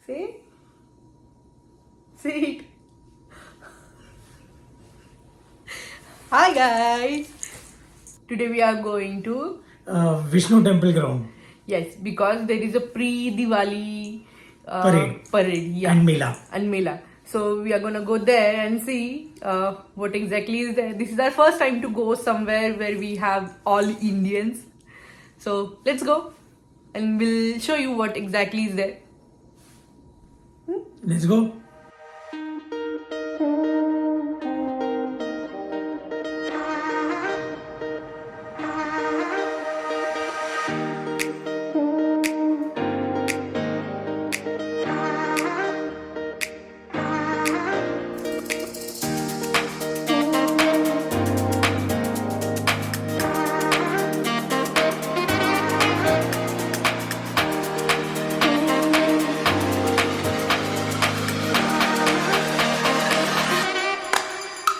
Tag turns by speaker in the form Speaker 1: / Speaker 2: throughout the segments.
Speaker 1: Say. Say it. Hi guys. Today we are going to
Speaker 2: Vishnu Temple ground.
Speaker 1: yes, because there is a pre Diwali
Speaker 2: Parade.
Speaker 1: yeah,
Speaker 2: And Mela.
Speaker 1: and Mela. So we are gonna go there and see what exactly is there. This is our first time to go somewhere where we have all Indians. So let's go, and we'll show you what exactly is there.
Speaker 2: Let's go.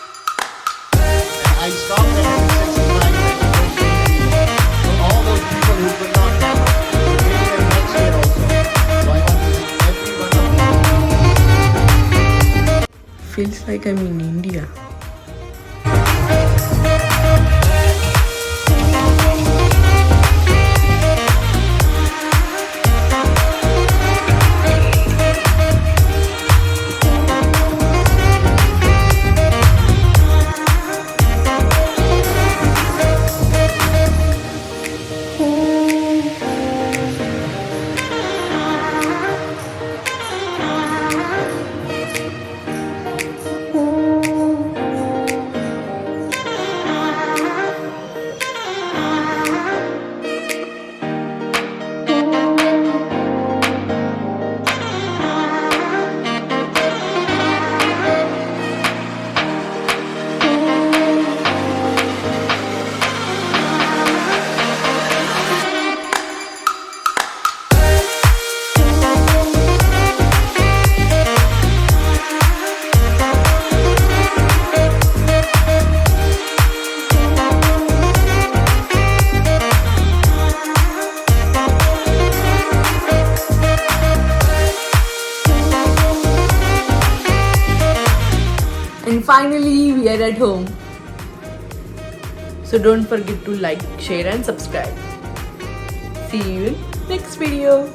Speaker 3: I stopped at 69 so all those people who could not come will be there next year also. So I want to thank every one of you.
Speaker 1: Feels like I'm in India. And finally, we are at home. So don't forget to like, share and subscribe. See you in next video.